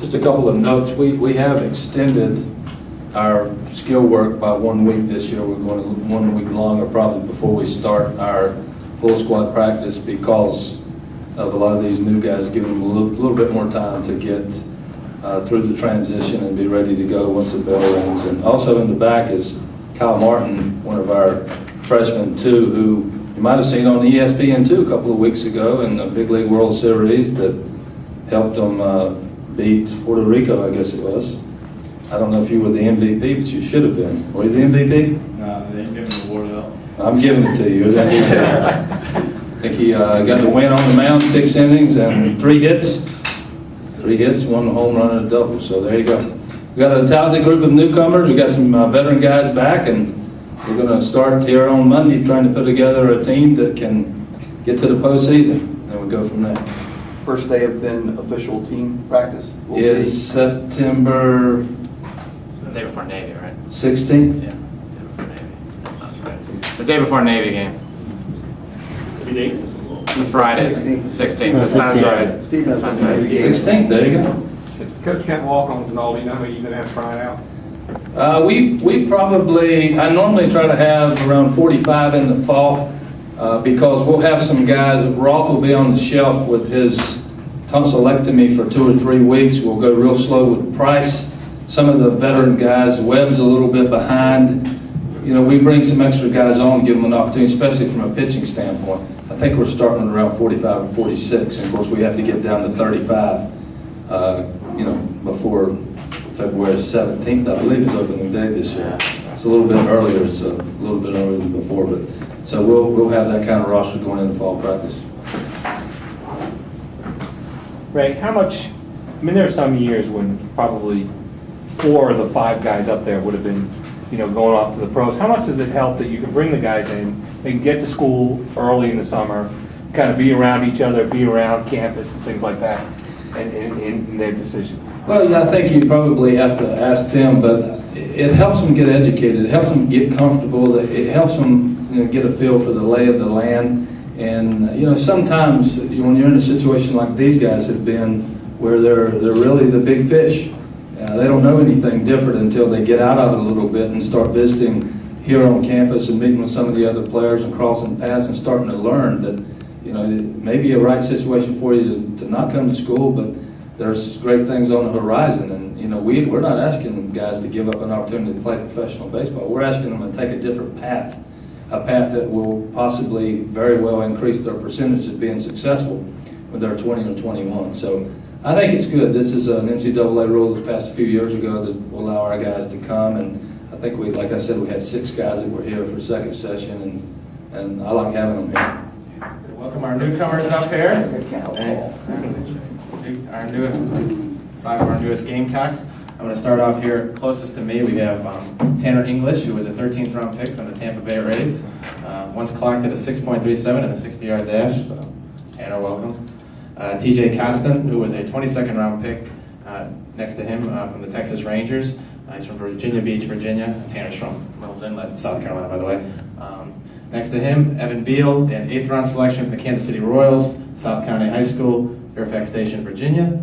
Just a couple of notes. We have extended our skill work by 1 week this year. We're going 1 week longer probably before we start our full squad practice because of a lot of these new guys, giving them a little bit more time to get through the transition and be ready to go once the bell rings. And also in the back is Kyle Martin, one of our freshmen too, who you might have seen on ESPN2 a couple of weeks ago in the Big League World Series that helped them beat Puerto Rico, I guess it was. I don't know if you were the MVP, but you should have been. Were you the MVP? No, they didn't give me the award though. I'm giving it to you. You're the MVP. I think he got the win on the mound, 6 innings and 3 hits. 3 hits, 1 home run and a double. So there you go. We got a talented group of newcomers. We got some veteran guys back, and we're going to start here on Monday trying to put together a team that can get to the postseason, and we'll go from there. First day of then official team practice Is September The day before Navy, right? 16th? Yeah, day before Navy. That sounds right. The day before Navy game. Every day? The Friday. 16th. That sounds right. That sounds right. 16th, there you go. Since the coach can't walk-ons and all, you know how you gonna have trying out? We probably, I normally try to have around 45 in the fall because we'll have some guys. Roth will be on the shelf with his tonsillectomy for 2 or 3 weeks. We'll go real slow with Price. Some of the veteran guys, Webb's a little bit behind. You know, we bring some extra guys on, give them an opportunity, especially from a pitching standpoint. I think we're starting at around 45 and 46, and of course we have to get down to 35, you know, before February 17th, I believe is opening day this year. It's a little bit earlier, it's a little bit earlier than before, but so we'll have that kind of roster going into fall practice. Ray, how much, I mean, there are some years when probably 4 of the 5 guys up there would have been, you know, going off to the pros. How much does it help that you can bring the guys in, they can get to school early in the summer, kind of be around each other, be around campus and things like that, and in their decisions? Well, I think you probably have to ask them, but it helps them get educated. It helps them get comfortable. It helps them, you know, get a feel for the lay of the land. And you know, sometimes when you're in a situation like these guys have been, where they're really the big fish. They don't know anything different until they get out of it a little bit and start visiting here on campus and meeting with some of the other players and crossing paths and starting to learn that, you know, it may be a right situation for you to not come to school, but there's great things on the horizon. And you know, we're not asking guys to give up an opportunity to play professional baseball. We're asking them to take a different path, a path that will possibly very well increase their percentage of being successful when they're 20 or 21. So I think it's good. This is an NCAA rule that passed a few years ago that will allow our guys to come, and I think like I said, we had 6 guys that were here for second session, and I like having them here. Welcome our newcomers up here. Our new 5 of our newest Gamecocks. I'm going to start off here closest to me. We have Tanner English, who was a 13th round pick from the Tampa Bay Rays. Once clocked at a 6.37 and a 60-yard dash. So Tanner, welcome. TJ Costin, who was a 22nd round pick next to him from the Texas Rangers. He's from Virginia Beach, Virginia. Tanner's from Mills Inlet, South Carolina, by the way. Next to him, Evan Beal, an 8th round selection from the Kansas City Royals, South County High School, Fairfax Station, Virginia.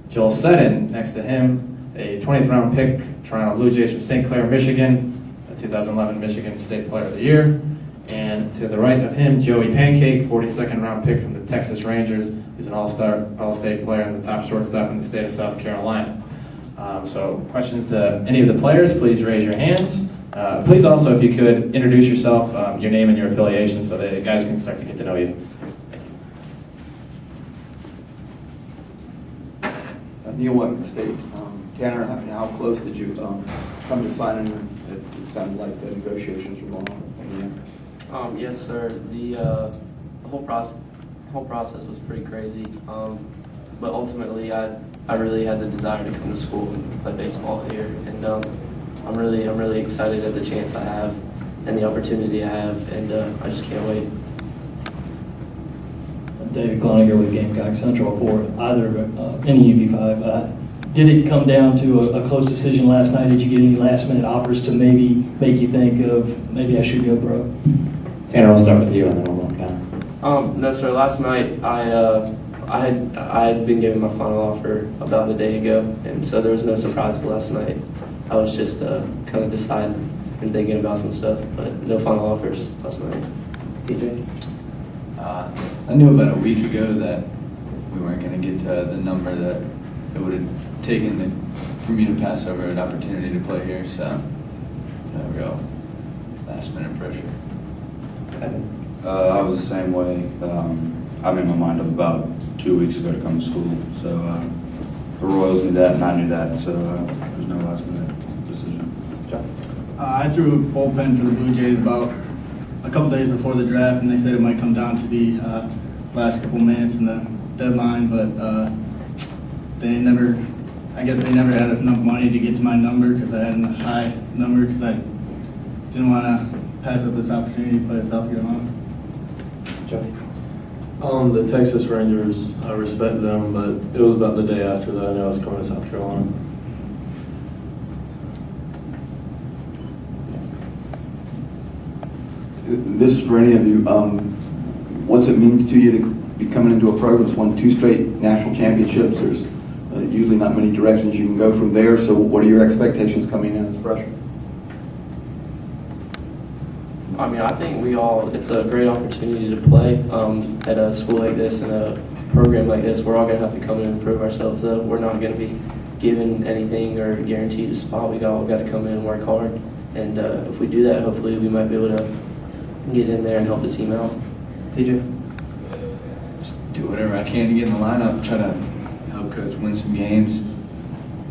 Joel Seddon, next to him, a 20th round pick, Toronto Blue Jays from St. Clair, Michigan, the 2011 Michigan State Player of the Year. And to the right of him, Joey Pancake, 42nd round pick from the Texas Rangers. He's an all-state player and the top shortstop in the state of South Carolina. So questions to any of the players, please raise your hands. Please also, if you could, introduce yourself, your name and your affiliation so the guys can start to get to know you. Neil, welcome to the stage. Tanner, how close did you come to signing? It sounded like the negotiations were going on. Yes, sir. The whole process was pretty crazy, but ultimately, I really had the desire to come to school and play baseball here, and I'm really excited at the chance I have and the opportunity I have, and I just can't wait. David Cloninger with Gamecock Central for either any UV5. Did it come down to a close decision last night? Did you get any last-minute offers to maybe make you think of maybe I should go pro? Tanner, I'll start with you and then we'll move down. No, sir. Last night I I had been given my final offer about a day ago, and so there was no surprises last night. I was just kind of deciding and thinking about some stuff, but no final offers last night. TJ? I knew about a week ago that we weren't going to get to the number that it would have taken for me to pass over an opportunity to play here, so no real last minute pressure. I was the same way. I made my mind up about 2 weeks ago to come to school, so the Royals knew that and I knew that, so there's no last minute decision. I threw a bullpen for the Blue Jays about a couple days before the draft, and they said it might come down to the last couple minutes in the deadline, but I guess they never had enough money to get to my number because I had a high number because I didn't want to pass up this opportunity to play at South Carolina. The Texas Rangers, I respect them, but it was about the day after that I knew I was coming to South Carolina. This is for any of you. What's it mean to you to be coming into a program that's won 2 straight national championships? There's usually not many directions you can go from there, so what are your expectations coming in as freshmen? I mean, I think it's a great opportunity to play at a school like this and a program like this. We're all going to have to come in and prove ourselves, though. We're not going to be given anything or guaranteed a spot. We all got to come in and work hard. And if we do that, hopefully we might be able to get in there and help the team out. TJ? Just do whatever I can to get in the lineup, try to help coach win some games,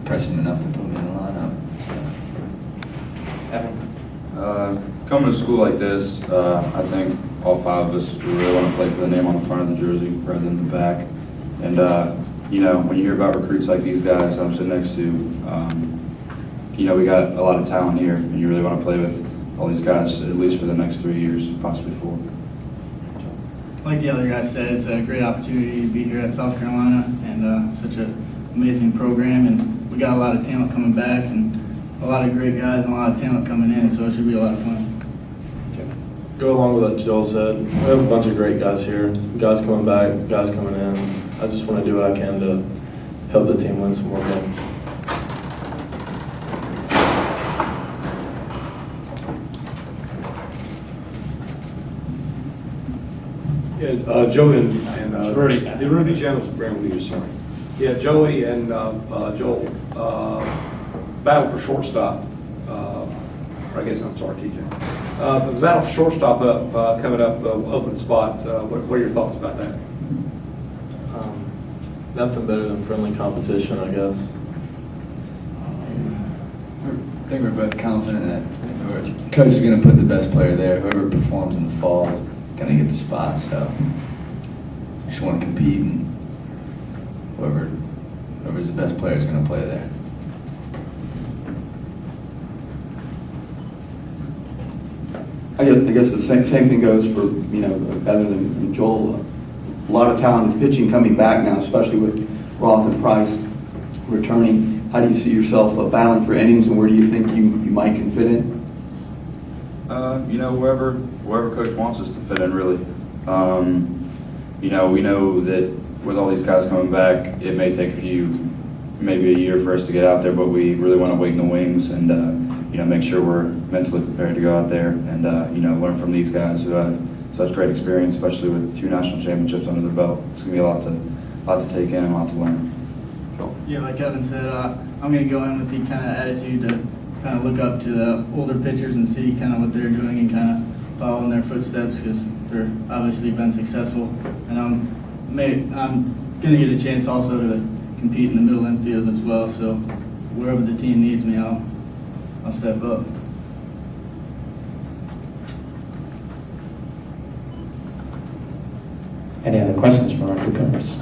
press him enough to put me in the lineup. Coming to school like this, I think all 5 of us really want to play for the name on the front of the jersey rather than the back. And you know, when you hear about recruits like these guys I'm sitting next to, you know, we got a lot of talent here, and you really want to play with all these guys at least for the next 3 years, possibly 4. Like the other guys said, it's a great opportunity to be here at South Carolina, and such an amazing program, and we got a lot of talent coming back, and a lot of great guys and a lot of talent coming in, so it should be a lot of fun. Go along with what Joel said. We have a bunch of great guys here, guys coming back, guys coming in. I just want to do what I can to help the team win some more games. Yeah, Joey and Rudy. Rudy Jones, Brown with you, sorry. Yeah, Joey and Joel battle for shortstop. I guess I'm sorry, TJ. The battle for shortstop coming up, open spot. What are your thoughts about that? Nothing better than friendly competition, I guess. I think we're both confident that coach is going to put the best player there. Whoever performs in the fall is going to get the spot. So we just want to compete, and whoever's the best player is going to play there. I guess the same thing goes for, you know, Evan and Joel. A lot of talented pitching coming back now, especially with Roth and Price returning. How do you see yourself battling for innings, and where do you think you might can fit in? You know, wherever coach wants us to fit in, really. You know, we know that with all these guys coming back, it may take maybe a year for us to get out there, but we really want to wait in the wings and you know, make sure we're mentally prepared to go out there and you know, learn from these guys who have such great experience, especially with 2 national championships under their belt. It's gonna be a lot to take in and a lot to learn. Yeah, like Evan said, I'm going to go in with the kind of attitude to kind of look up to the older pitchers and see kind of what they're doing and kind of follow in their footsteps because they're obviously been successful. And I'm going to get a chance also to compete in the middle infield as well. So wherever the team needs me, I'll step up. Any other questions from our newcomers?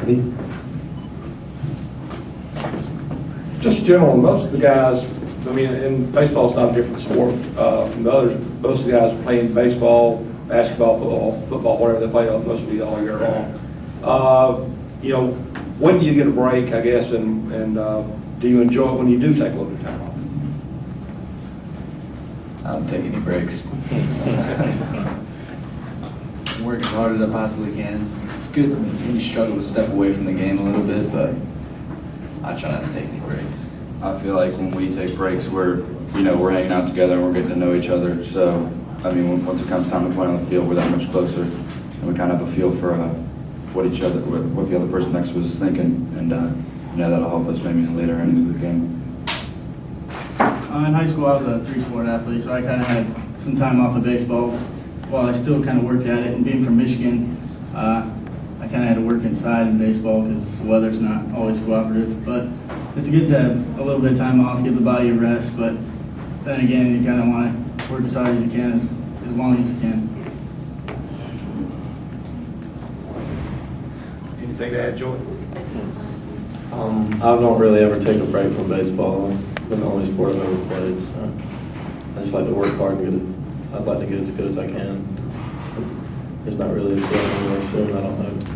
Ready? Just general, most of the guys, I mean, and baseball's not a different sport from the others. Most of the guys are playing baseball, basketball, football, whatever they play most of it all year long. You know, when do you get a break, I guess, and do you enjoy it when you do take a little bit of time off? I don't take any breaks. work as hard as I possibly can. It's good when you struggle to step away from the game a little bit, but I try not to take any breaks. I feel like when we take breaks, we're hanging out together and we're getting to know each other. So, I mean, once it comes time to play on the field, we're that much closer, and we kind of have a feel for what the other person next to us is thinking, and that'll help us maybe in the later innings of the game. In high school, I was a three-sport athlete, so I kind of had some time off of baseball while I still kind of worked at it. And being from Michigan, I kind of had to work inside in baseball because the weather's not always cooperative. But it's good to have a little bit of time off, give the body a rest. But then again, you kind of want to work as hard as you can, as long as you can. Anything to add, Joey? I don't really ever take a break from baseball. It's been the only sport I've ever played. So I just like to work hard and I'd like to get as good as I can. There's not really a ceiling anywhere soon, I don't know.